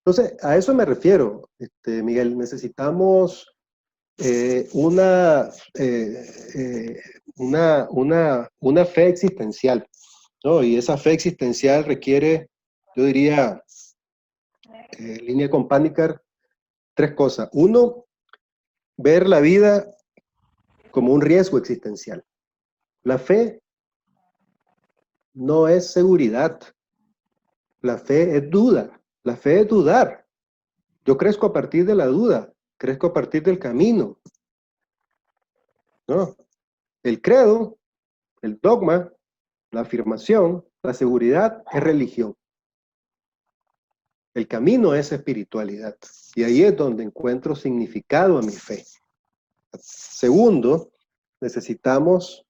Entonces, a eso me refiero, Miguel. Necesitamos una fe existencial, ¿no? Y esa fe existencial requiere, yo diría, en línea con Panikkar, tres cosas. Uno, ver la vida como un riesgo existencial. La fe no es seguridad, la fe es duda, la fe es dudar. Yo crezco a partir de la duda, crezco a partir del camino, ¿no? El credo, el dogma, la afirmación, la seguridad es religión. El camino es espiritualidad. Y ahí es donde encuentro significado a mi fe. Segundo, necesitamos...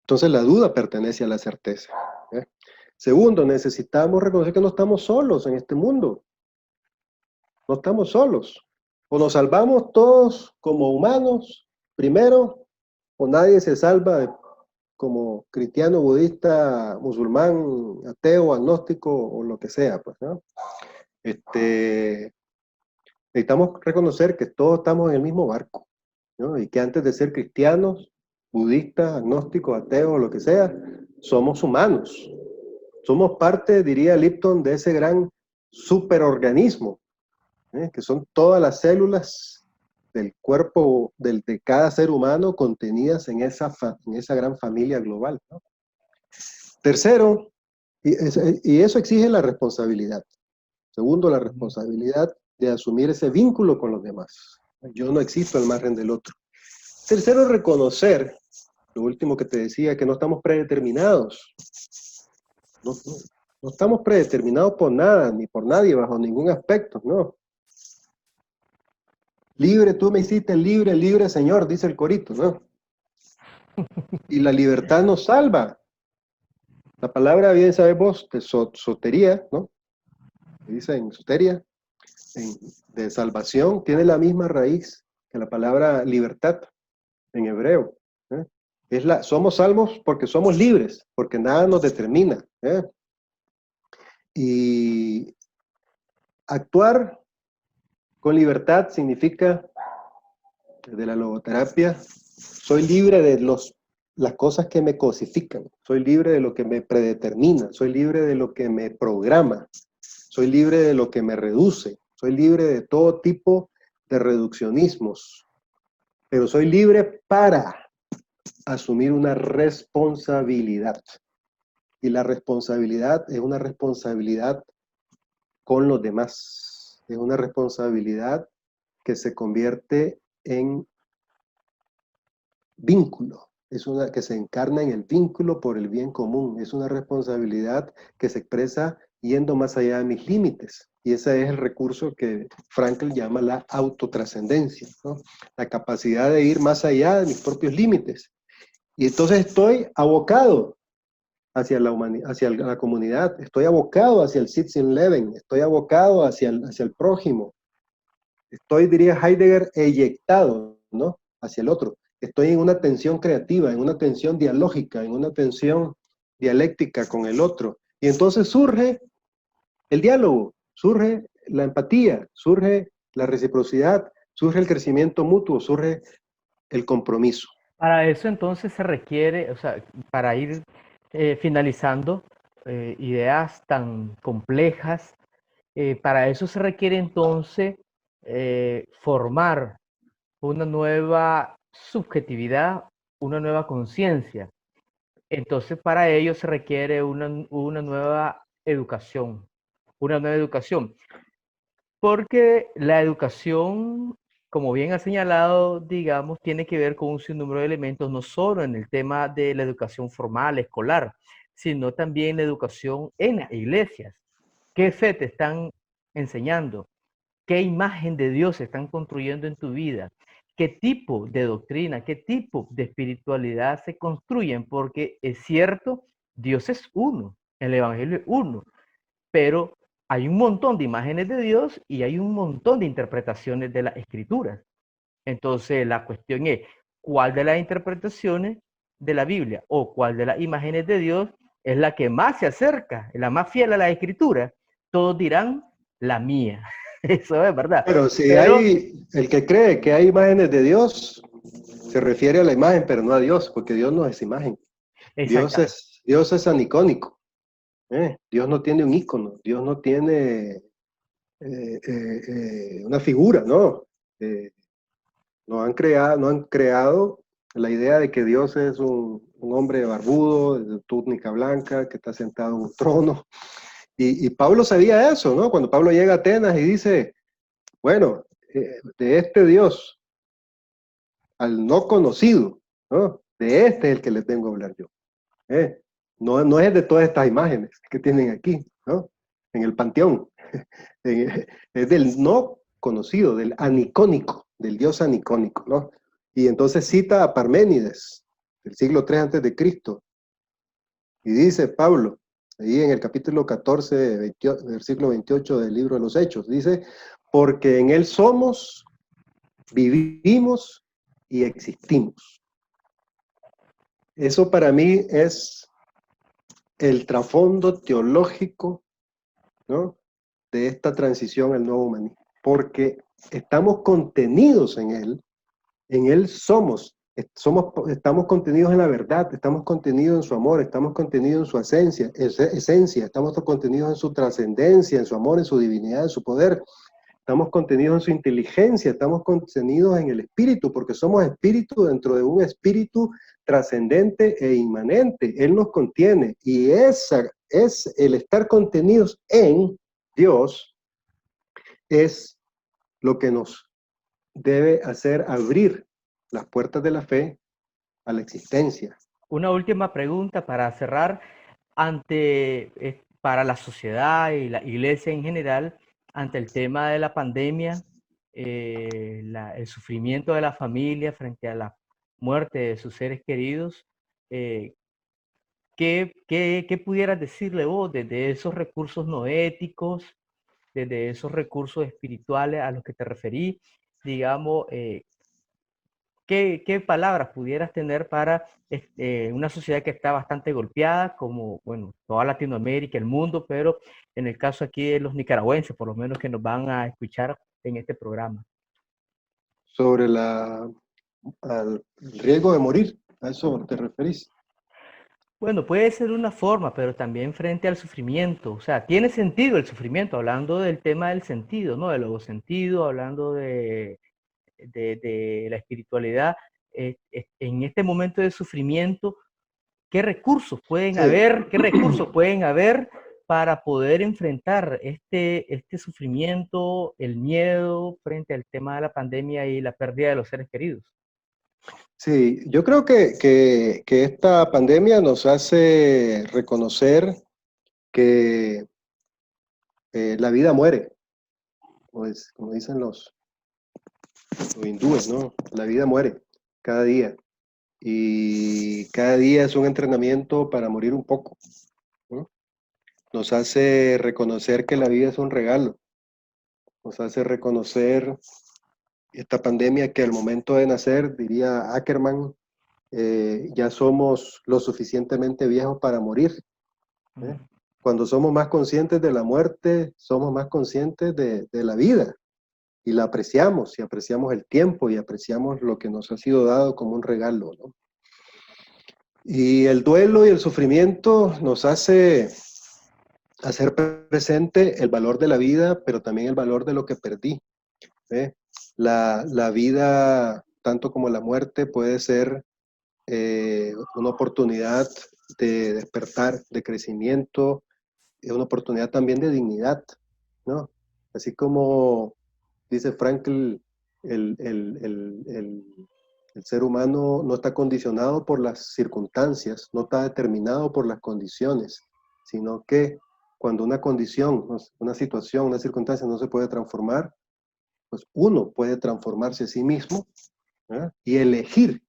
Entonces la duda pertenece a la certeza, ¿eh? Segundo, necesitamos reconocer que no estamos solos en este mundo. No estamos solos. O nos salvamos todos como humanos, primero, o nadie se salva como cristiano, budista, musulmán, ateo, agnóstico o lo que sea, pues, ¿no? Necesitamos reconocer que todos estamos en el mismo barco, ¿no? Y que antes de ser cristianos, budistas, agnósticos, ateos, lo que sea, somos humanos. Somos parte, diría Lipton, de ese gran superorganismo, que son todas las células del cuerpo de cada ser humano contenidas en esa gran familia global, ¿no? Tercero, y eso exige la responsabilidad. Segundo, la responsabilidad de asumir ese vínculo con los demás. Yo no existo al margen del otro. Tercero, reconocer, lo último que te decía, que no estamos predeterminados. No estamos predeterminados por nada, ni por nadie, bajo ningún aspecto, ¿no? Libre, tú me hiciste libre, libre, Señor, dice el corito, ¿no? Y la libertad nos salva. La palabra, bien sabes vos, de sotería, ¿no? Dice en soteria, de salvación, tiene la misma raíz que la palabra libertad en hebreo, ¿eh? Somos salvos porque somos libres, porque nada nos determina, ¿eh? Y actuar con libertad significa, desde la logoterapia, soy libre de las cosas que me cosifican, soy libre de lo que me predetermina, soy libre de lo que me programa, soy libre de lo que me reduce, soy libre de todo tipo de reduccionismos, pero soy libre para asumir una responsabilidad. Y la responsabilidad es una responsabilidad con los demás, es una responsabilidad que se convierte en vínculo, es una que se encarna en el vínculo por el bien común, es una responsabilidad que se expresa yendo más allá de mis límites. Y ese es el recurso que Frankl llama la autotrascendencia, ¿no? La capacidad de ir más allá de mis propios límites. Y entonces estoy abocado hacia hacia la comunidad, estoy abocado hacia el Citizen Leven, estoy abocado hacia el prójimo, estoy, diría Heidegger, eyectado, ¿no? Hacia el otro. Estoy en una tensión creativa, en una tensión dialógica, en una tensión dialéctica con el otro. Y entonces surge el diálogo, surge la empatía, surge la reciprocidad, surge el crecimiento mutuo, surge el compromiso. Para eso entonces se requiere, o sea, para ir finalizando ideas tan complejas, para eso se requiere entonces formar una nueva subjetividad, una nueva conciencia. Entonces para ello se requiere una nueva educación, una nueva educación. Porque la educación, como bien ha señalado, digamos, tiene que ver con un sinnúmero de elementos, no solo en el tema de la educación formal, escolar, sino también la educación en las iglesias. ¿Qué fe te están enseñando? ¿Qué imagen de Dios están construyendo en tu vida? qué tipo de doctrina, qué tipo de espiritualidad se construyen, porque es cierto, Dios es uno, el Evangelio es uno, pero hay un montón de imágenes de Dios y hay un montón de interpretaciones de las escrituras. Entonces, la cuestión es, ¿cuál de las interpretaciones de la Biblia o cuál de las imágenes de Dios es la que más se acerca, la más fiel a la escritura? Todos dirán, la mía. Eso es verdad. Pero si Pero, hay, el que cree que hay imágenes de Dios, se refiere a la imagen, pero no a Dios, porque Dios no es imagen. exactamente, Dios es anicónico. Dios no tiene un ícono, Dios no tiene una figura, ¿no? Eh, no han creado la idea de que Dios es un hombre barbudo, de túnica blanca, que está sentado en un trono. Y Pablo sabía eso, ¿no? Cuando Pablo llega a Atenas y dice, bueno, de este Dios al no conocido, ¿no? De este es el que les vengo a hablar yo. ¿eh? No es de todas estas imágenes que tienen aquí, ¿no? En el panteón. Es del no conocido, del anicónico, del dios anicónico, ¿no? Y entonces cita a Parménides, del siglo III antes de Cristo, y dice Pablo, ahí en el capítulo 14, versículo 28 del libro de los Hechos, dice, porque en él somos, vivimos y existimos. Eso para mí es el trasfondo teológico, ¿no? De esta transición al nuevo humanismo, porque estamos contenidos en él estamos contenidos en la verdad, estamos contenidos en su amor, estamos contenidos en su esencia, estamos contenidos en su trascendencia, en su amor, en su divinidad, en su poder, estamos contenidos en su inteligencia, estamos contenidos en el espíritu, porque somos espíritu dentro de un espíritu trascendente e inmanente. Él nos contiene y esa es el estar contenidos en Dios, es lo que nos debe hacer abrir las puertas de la fe a la existencia. una última pregunta para cerrar. Para la sociedad y la iglesia en general, ante el tema de la pandemia, el sufrimiento de la familia frente a la muerte de sus seres queridos, eh, ¿qué pudieras decirle vos desde esos recursos no éticos, desde esos recursos espirituales a los que te referí? Digamos, ¿qué palabras pudieras tener para una sociedad que está bastante golpeada, como, bueno, toda Latinoamérica, el mundo, pero en el caso aquí de los nicaragüenses, por lo menos que nos van a escuchar en este programa? Sobre el riesgo de morir, ¿a eso te referís? Bueno, puede ser una forma, pero también frente al sufrimiento. O sea, tiene sentido el sufrimiento, hablando del tema del sentido, ¿no? Del logo sentido, hablando de la espiritualidad. En este momento de sufrimiento, Sí, qué recursos pueden haber para poder enfrentar este sufrimiento, el miedo frente al tema de la pandemia y la pérdida de los seres queridos? sí, yo creo que esta pandemia nos hace reconocer que la vida muere, pues, como dicen los hindúes, ¿no? La vida muere cada día y cada día es un entrenamiento para morir un poco, ¿no? Nos hace reconocer que la vida es un regalo, nos hace reconocer esta pandemia que al momento de nacer, diría Ackerman, ya somos lo suficientemente viejos para morir. ¿eh? Cuando somos más conscientes de la muerte, somos más conscientes de la vida y la apreciamos y apreciamos el tiempo y apreciamos lo que nos ha sido dado como un regalo, ¿no? Y el duelo y el sufrimiento nos hace hacer presente el valor de la vida, pero también el valor de lo que perdí. ¿eh? La vida, tanto como la muerte, puede ser una oportunidad de despertar, de crecimiento, una oportunidad también de dignidad, ¿no? Así como dice Frankl, el, el, el, el, el ser humano no está condicionado por las circunstancias, no está determinado por las condiciones, sino que cuando una condición, una situación, una circunstancia no se puede transformar, pues uno puede transformarse a sí mismo ¿verdad? Y elegir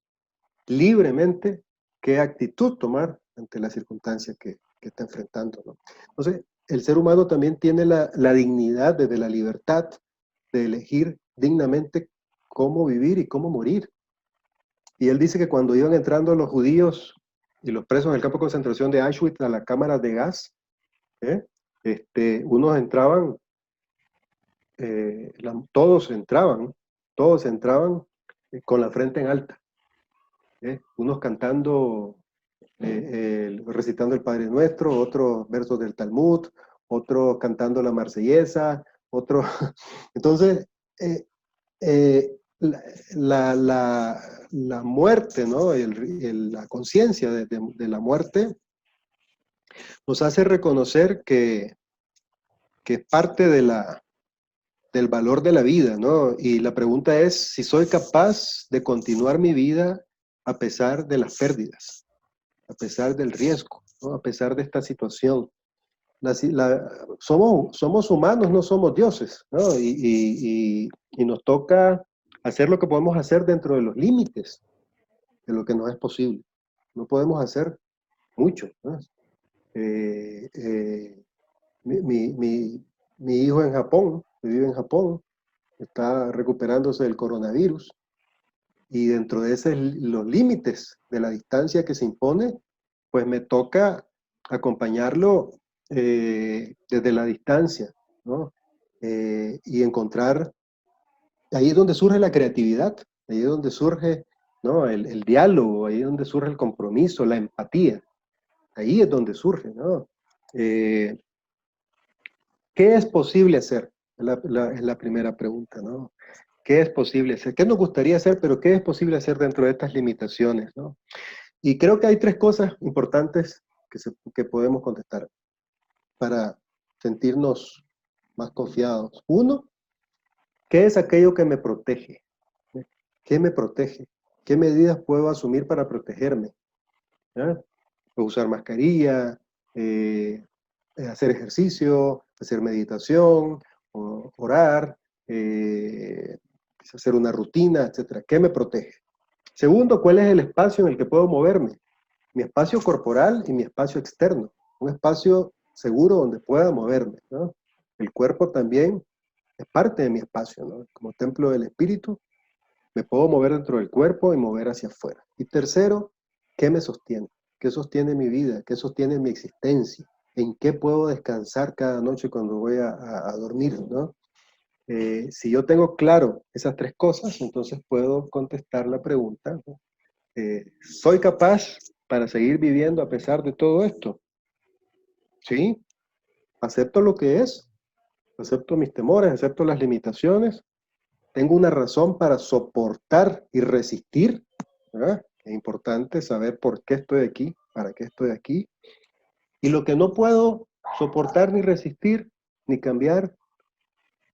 libremente qué actitud tomar ante la circunstancia que está enfrentando, ¿no? Entonces, el ser humano también tiene la dignidad desde la libertad de elegir dignamente cómo vivir y cómo morir. Y él dice que cuando iban entrando los judíos y los presos en el campo de concentración de Auschwitz a las cámaras de gas, ¿eh? Unos entraban, todos entraban con la frente en alta, unos cantando, recitando el Padre Nuestro, otros versos del Talmud, otros cantando la Marsellesa, otros... Entonces, eh, la muerte, ¿no? La conciencia de la muerte nos hace reconocer que es parte del valor de la vida, ¿no? Y la pregunta es si soy capaz de continuar mi vida a pesar de las pérdidas, a pesar del riesgo, ¿no? A pesar de esta situación. Somos humanos, no somos dioses, ¿no? Y nos toca hacer lo que podemos hacer dentro de los límites de lo que nos es posible. No podemos hacer mucho, ¿no? Eh, eh, mi, mi, mi, mi hijo en Japón, que vive en Japón, está recuperándose del coronavirus y dentro de los límites de la distancia que se impone, pues me toca acompañarlo desde la distancia, ¿no? Y encontrar, ahí es donde surge la creatividad, ahí es donde surge, ¿no? El diálogo, ahí es donde surge el compromiso, la empatía, ahí es donde surge, ¿no? Eh, ¿Qué es posible hacer? Es la primera pregunta, ¿no? ¿Qué es posible hacer? ¿Qué nos gustaría hacer, pero qué es posible hacer dentro de estas limitaciones, ¿no? Y creo que hay tres cosas importantes que podemos contestar para sentirnos más confiados. Uno, ¿qué es aquello que me protege? ¿Qué me protege? ¿Qué medidas puedo asumir para protegerme? ¿Eh? Puedo usar mascarilla, hacer ejercicio, hacer meditación, orar, hacer una rutina, etcétera. ¿Qué me protege? Segundo, ¿cuál es el espacio en el que puedo moverme? Mi espacio corporal y mi espacio externo. Un espacio seguro donde pueda moverme, ¿no? El cuerpo también es parte de mi espacio, ¿no? Como templo del espíritu, me puedo mover dentro del cuerpo y mover hacia afuera. Y tercero, ¿qué me sostiene? ¿Qué sostiene mi vida? ¿Qué sostiene mi existencia? ¿En qué puedo descansar cada noche cuando voy a dormir, ¿no? Si yo tengo claro esas tres cosas, entonces puedo contestar la pregunta, ¿no? ¿Soy capaz para seguir viviendo a pesar de todo esto? Sí, acepto lo que es, acepto mis temores, acepto las limitaciones, tengo una razón para soportar y resistir, ¿verdad? Es importante saber por qué estoy aquí, para qué estoy aquí. Y lo que no puedo soportar ni resistir, ni cambiar,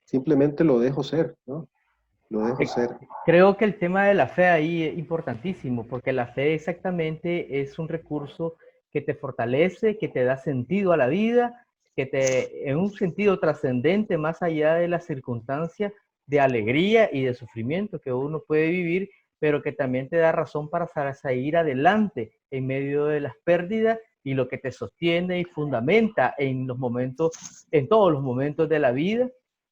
simplemente lo dejo ser, ¿no? Lo dejo ser. Creo que el tema de la fe ahí es importantísimo, porque la fe exactamente es un recurso que te fortalece, que te da sentido a la vida, que te, en un sentido trascendente, más allá de las circunstancias de alegría y de sufrimiento que uno puede vivir, pero que también te da razón para seguir adelante en medio de las pérdidas y lo que te sostiene y fundamenta en los momentos, en todos los momentos de la vida.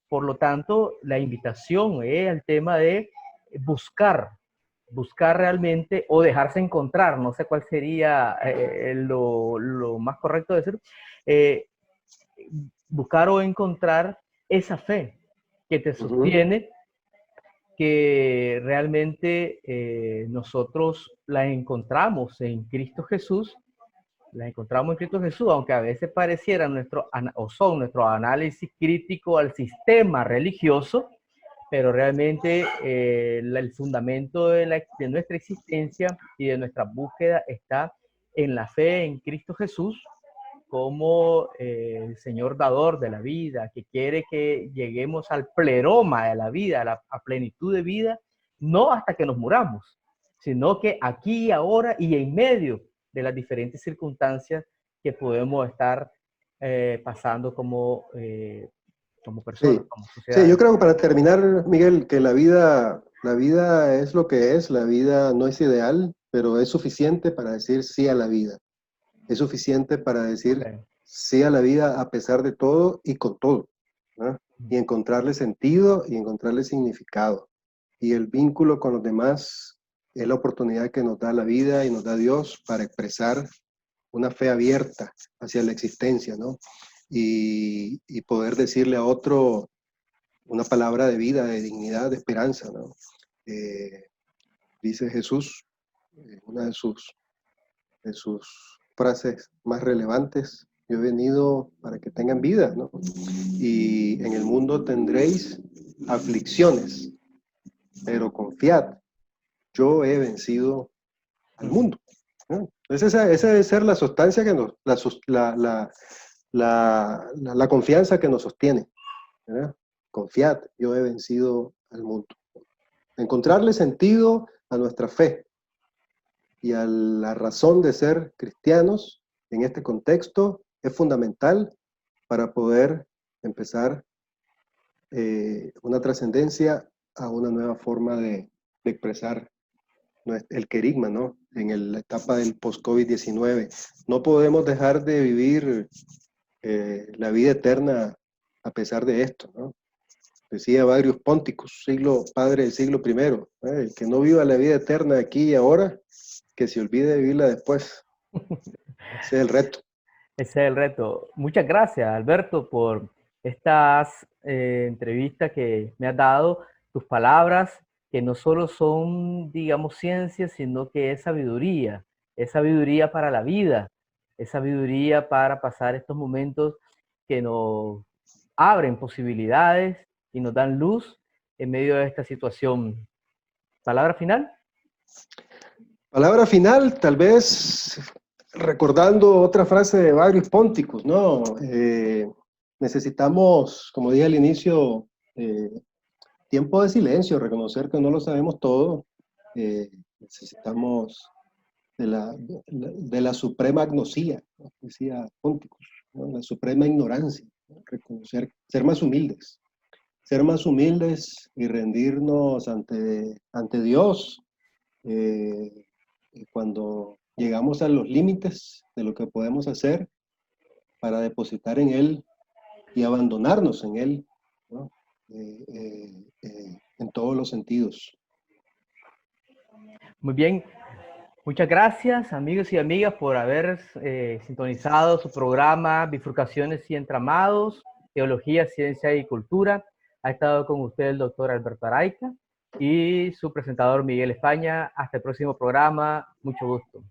Por lo tanto, la invitación es al tema de buscar, buscar realmente o dejarse encontrar, no sé cuál sería lo más correcto de decir, eh, buscar o encontrar esa fe que te sostiene, que realmente nosotros la encontramos en Cristo Jesús, la encontramos en Cristo Jesús, aunque a veces pareciera o son nuestro análisis crítico al sistema religioso, pero realmente el fundamento de nuestra existencia y de nuestra búsqueda está en la fe en Cristo Jesús como el Señor dador de la vida, que quiere que lleguemos al pleroma de la vida, a plenitud de vida, no hasta que nos muramos, sino que aquí, ahora y en medio de las diferentes circunstancias que podemos estar pasando como personas, Sí. como Sí, sociedad. yo creo que para terminar, Miguel, que la vida La vida es lo que es, la vida no es ideal, pero es suficiente para decir sí a la vida. Es suficiente para decir Ok. sí a la vida a pesar de todo y con todo, ¿no? Y encontrarle sentido y encontrarle significado. Y el vínculo con los demás es la oportunidad que nos da la vida y nos da Dios para expresar una fe abierta hacia la existencia, ¿no? Y poder decirle a otro una palabra de vida, de dignidad, de esperanza, ¿no? Eh, Dice Jesús, una de sus frases más relevantes, yo he venido para que tengan vida, ¿no? Y en el mundo tendréis aflicciones, pero confiad, yo he vencido al Ujú. mundo, ¿no? Entonces esa debe ser la sustancia que nos, la confianza que nos sostiene, ¿verdad? Confiad, yo he vencido al mundo. Encontrarle sentido a nuestra fe y a la razón de ser cristianos en este contexto es fundamental para poder empezar una trascendencia a una nueva forma de expresar el querigma, ¿no? La etapa del post-COVID-19. No podemos dejar de vivir la vida eterna a pesar de esto, ¿no? Decía Varius Ponticus, padre del siglo primero, el que no viva la vida eterna aquí y ahora, que se olvide de vivirla después. Ese es el reto. Ese es el reto. Muchas gracias, Alberto, por estas entrevistas que me has dado, tus palabras, que no solo son, digamos, ciencia, sino que es sabiduría para la vida, es sabiduría para pasar estos momentos que nos abren posibilidades y nos dan luz en medio de esta situación. ¿Palabra final? Palabra final, tal vez recordando otra frase de Varius Ponticus, ¿no? Necesitamos, como dije al inicio, eh, tiempo de silencio, reconocer que no lo sabemos todo. Necesitamos de la suprema agnosía, ¿no? Decía Ponticus, ¿no? La suprema ignorancia, ¿no? Reconocer, ser más humildes y rendirnos ante Dios cuando llegamos a los límites de lo que podemos hacer para depositar en Él y abandonarnos en Él, ¿no? En todos los sentidos. Muy bien. Muchas gracias, amigos y amigas, por haber sintonizado su programa Bifurcaciones y Entramados, Teología, Ciencia y Cultura. Ha estado con usted el doctor Alberto Araica y su presentador Miguel España. Hasta el próximo programa. Mucho gusto.